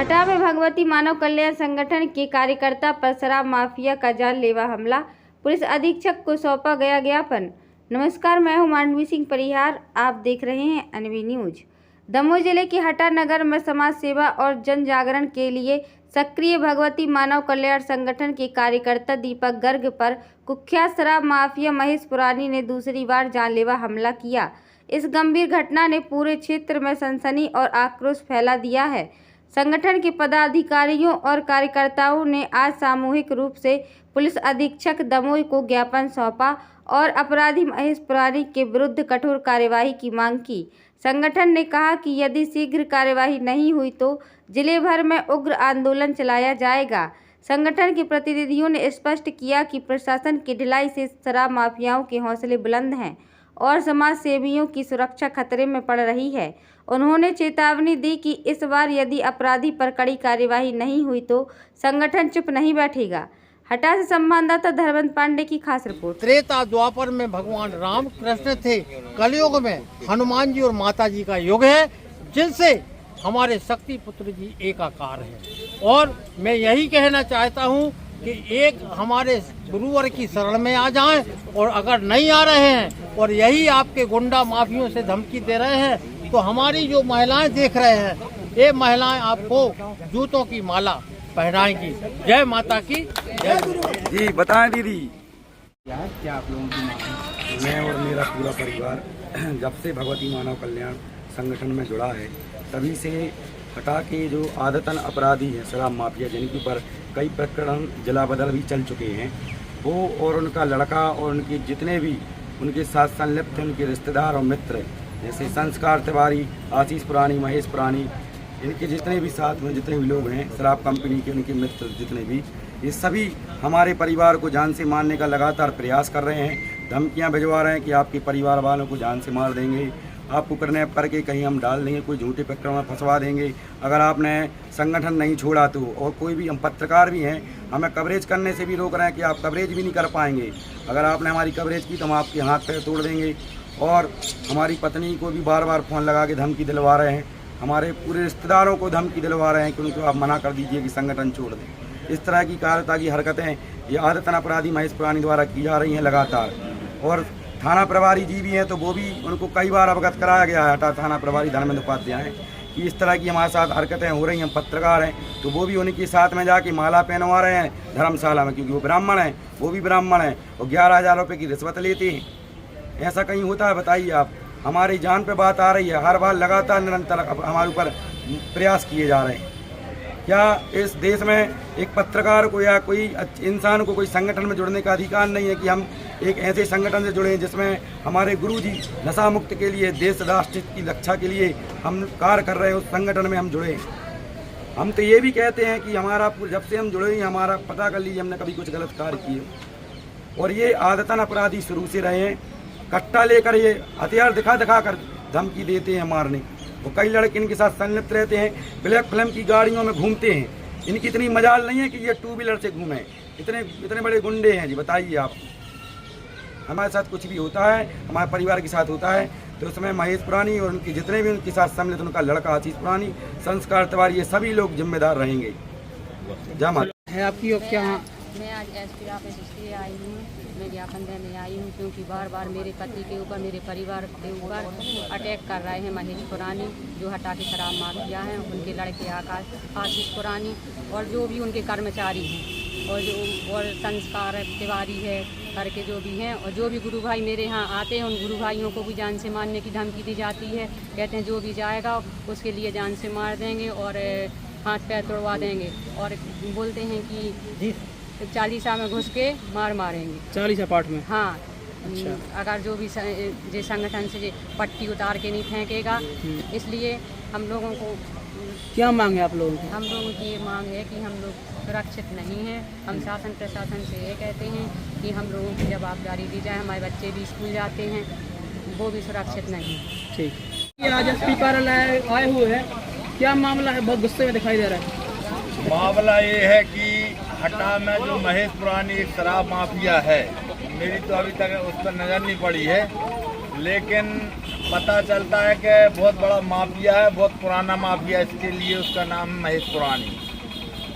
हटा में भगवती मानव कल्याण संगठन के कार्यकर्ता पर शराब माफिया का जानलेवा हमला, पुलिस अधीक्षक को सौंपा गया ज्ञापन। नमस्कार, मैं हूं मांडवी सिंह परिहार, आप देख रहे हैं एनवी न्यूज। दमोह जिले के हटा नगर में समाज सेवा और जन जागरण के लिए सक्रिय भगवती मानव कल्याण संगठन के कार्यकर्ता दीपक गर्ग पर कुख्यात शराब माफिया महेश पुरानी ने दूसरी बार जानलेवा हमला किया। इस गंभीर घटना ने पूरे क्षेत्र में सनसनी और आक्रोश फैला दिया है। संगठन के पदाधिकारियों और कार्यकर्ताओं ने आज सामूहिक रूप से पुलिस अधीक्षक दमोह को ज्ञापन सौंपा और अपराधी महेश पुरानी के विरुद्ध कठोर कार्यवाही की मांग की। संगठन ने कहा कि यदि शीघ्र कार्यवाही नहीं हुई तो जिले भर में उग्र आंदोलन चलाया जाएगा। संगठन के प्रतिनिधियों ने स्पष्ट किया कि प्रशासन की ढिलाई से शराब माफियाओं के हौसले बुलंद हैं और समाज सेवियों की सुरक्षा खतरे में पड़ रही है। उन्होंने चेतावनी दी कि इस बार यदि अपराधी पर कड़ी कार्यवाही नहीं हुई तो संगठन चुप नहीं बैठेगा। हटा से संवाददाता धर्मेंद्र पांडे की खास रिपोर्ट। त्रेता द्वापर में भगवान राम कृष्ण थे, कलयुग में हनुमान जी और माता जी का युग है, जिनसे हमारे शक्ति पुत्र जी एकाकार है। और मैं यही कहना चाहता हूँ कि एक हमारे गुरुवर की शरण में आ जाएं, और अगर नहीं आ रहे हैं और यही आपके गुंडा माफियों से धमकी दे रहे हैं तो हमारी जो महिलाएं देख रहे हैं, ये महिलाएं आपको जूतों की माला पहनाएंगी। जय माता की जय। जी बताएं दीदी। क्या आप लोगों की मांग है? मैं और मेरा पूरा परिवार जब से भगवती मानव कल्याण संगठन में जुड़ा है, तभी से हटा के जो आदतन अपराधी हैं शराब माफिया, जिनके ऊपर कई प्रकरण जिला बदल भी चल चुके हैं, वो और उनका लड़का और उनके जितने भी उनके साथ संलिप्त हैं, उनके रिश्तेदार और मित्र, जैसे संस्कार तिवारी, आशीष पुरानी, महेश पुरानी, इनके जितने भी साथ में जितने भी लोग हैं, शराब कंपनी के उनके मित्र जितने भी, ये सभी हमारे परिवार को जान से मारने का लगातार प्रयास कर रहे हैं। धमकियां भिजवा रहे हैं कि आपके परिवार वालों को जान से मार देंगे, आपको किडनैप करके कहीं हम डाल देंगे, कोई झूठे प्रकरण में फंसवा देंगे अगर आपने संगठन नहीं छोड़ा तो। और कोई भी, हम पत्रकार भी हैं, हमें कवरेज करने से भी रोक रहे हैं कि आप कवरेज भी नहीं कर पाएंगे, अगर आपने हमारी कवरेज की तो हम आपके हाथ पैर तोड़ देंगे। और हमारी पत्नी को भी बार बार फ़ोन लगा के धमकी दिलवा रहे हैं, हमारे पूरे रिश्तेदारों को धमकी दिलवा रहे हैं कि उनको आप मना कर दीजिए कि संगठन छोड़ दें। इस तरह की कायरता की हरकतें ये आदतन अपराधी महेश पुरानी द्वारा की जा रही हैं लगातार। और थाना प्रभारी जी भी हैं, तो वो भी उनको कई बार अवगत कराया गया है, हटा थाना प्रभारी धर्मेंद्र उपाध्याय हैं, कि इस तरह की हमारे साथ हरकतें हो रही हैं। पत्रकार हैं तो वो भी उनके साथ में जाके माला पहनवा रहे हैं धर्मशाला में, क्योंकि वो ब्राह्मण हैं, वो भी ब्राह्मण हैं, और 11,000 रुपये की रिश्वत लेते हैं। ऐसा कहीं होता है? बताइए आप। हमारी जान पे बात आ रही है, हर बार लगातार निरंतर हमारे ऊपर प्रयास किए जा रहे हैं। क्या इस देश में एक पत्रकार को या कोई इंसान को कोई संगठन में जुड़ने का अधिकार नहीं है कि हम एक ऐसे संगठन से जुड़े जिसमें हमारे गुरुजी नशा मुक्त के लिए, देश राष्ट्र की रक्षा के लिए हम कार्य कर रहे हैं, उस संगठन में हम जुड़े। हम तो ये भी कहते हैं कि हमारा जब से हम जुड़े हैं, हमारा पता कर लीजिए हमने कभी कुछ गलत कार्य किए। और ये आदतन अपराधी शुरू से रहे हैं, कट्टा लेकर ये हथियार दिखा दिखा कर धमकी देते हैं मारने। वो कई लड़के इनके साथ संलिप्त रहते हैं, ब्लैक फिल्म की गाड़ियों में घूमते हैं। इनकी इतनी मजाल नहीं है कि ये 2 व्हीलर से घूमें, इतने बड़े गुंडे हैं जी। बताइए आप। हमारे साथ कुछ भी होता है, हमारे परिवार के साथ होता है, तो उसमें महेश पुरानी और उनके जितने भी उनके साथ सम्मिलित, उनका लड़का आशीष पुरानी, संस्कार तिवारी, ये सभी लोग जिम्मेदार रहेंगे। जय माता है आपकी और क्या? मैं आज एसपी ऑफिस इसलिए आई हूँ, मैं ज्ञापन देने आई हूँ क्योंकि बार बार मेरे पति के ऊपर, मेरे परिवार के ऊपर अटैक कर रहे हैं महेश पुरानी, जो हटा के शराब माफिया हैं, उनके लड़के आशीष पुरानी और जो भी उनके कर्मचारी हैं, और संस्कार तिवारी है करके जो भी हैं, और जो भी गुरु भाई मेरे यहाँ आते हैं, उन गुरु भाइयों को भी जान से मारने की धमकी दी जाती है। कहते हैं जो भी जाएगा उसके लिए जान से मार देंगे और हाथ पैर तोड़वा देंगे, और बोलते हैं कि 40 में घुस के मारेंगे। 40 पार्ट में? हाँ। अच्छा। अगर जो भी जे संगठन से पट्टी उतार के नहीं फेंकेगा, इसलिए हम लोगों को क्या मांग है आप लोगों की? हम लोगों की ये मांग है कि हम लोग सुरक्षित नहीं हैं। हम शासन प्रशासन से ये कहते हैं कि हम लोगों की जवाबदारी दी जाए। हमारे बच्चे भी स्कूल जाते हैं, वो भी सुरक्षित नहीं। ठीक। ये आज एसपी कार्यालय आए हुए हैं, क्या मामला है? बहुत गुस्से में दिखाई दे रहा है। मामला ये है कि हटा में जो महेश पुरानी एक शराब माफिया है, मेरी तो अभी तक उस पर नज़र नहीं पड़ी है, लेकिन पता चलता है कि बहुत बड़ा माफिया है, बहुत पुराना माफिया, इसके लिए उसका नाम है महेश पुरानी।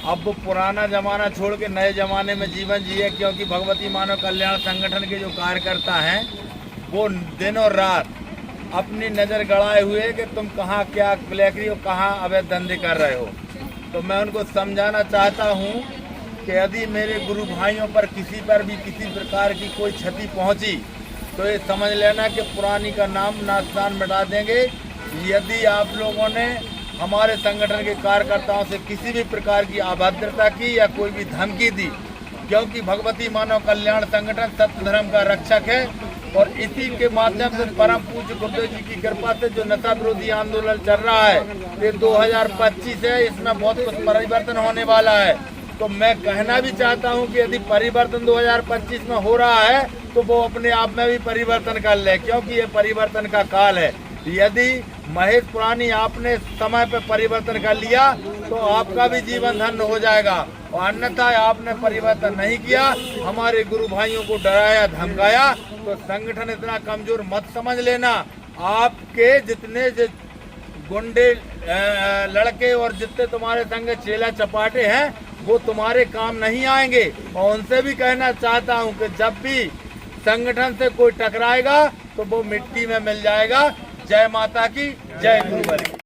अब वो पुराना ज़माना छोड़ के नए ज़माने में जीवन जिए, क्योंकि भगवती मानव कल्याण संगठन के जो कार्यकर्ता हैं वो दिन और रात अपनी नज़र गड़ाए हुए कि तुम कहाँ क्या ब्लैकरी और कहाँ अवैध धंधे कर रहे हो। तो मैं उनको समझाना चाहता हूँ कि यदि मेरे गुरु भाइयों पर किसी पर भी किसी प्रकार की कोई क्षति पहुँची तो ये समझ लेना कि पुरानी का नाम नास्तान मिटा देंगे। यदि आप लोगों ने हमारे संगठन के कार्यकर्ताओं से किसी भी प्रकार की अभद्रता की या कोई भी धमकी दी, क्योंकि भगवती मानव कल्याण संगठन सत्य धर्म का रक्षक है और इसी के माध्यम से परम पूज्य गुरुदेव जी की कृपा से जो नशा विरोधी आंदोलन चल रहा है ये 2025 है, इसमें बहुत कुछ परिवर्तन होने वाला है। तो मैं कहना भी चाहता हूं कि यदि परिवर्तन 2025 में हो रहा है तो वो अपने आप में भी परिवर्तन कर ले, क्योंकि ये परिवर्तन का काल है। यदि महेश पुरानी आपने समय पर परिवर्तन कर लिया तो आपका भी जीवन धन्य हो जाएगा, और अन्यथा आपने परिवर्तन नहीं किया, हमारे गुरु भाइयों को डराया धमकाया, तो संगठन इतना कमजोर मत समझ लेना। आपके जितने गुंडे लड़के और जितने तुम्हारे संग चेला चपाटे हैं वो तुम्हारे काम नहीं आएंगे। और उनसे भी कहना चाहता हूं कि जब भी संगठन से कोई टकराएगा तो वो मिट्टी में मिल जाएगा। जय माता की, जय गुरु बली।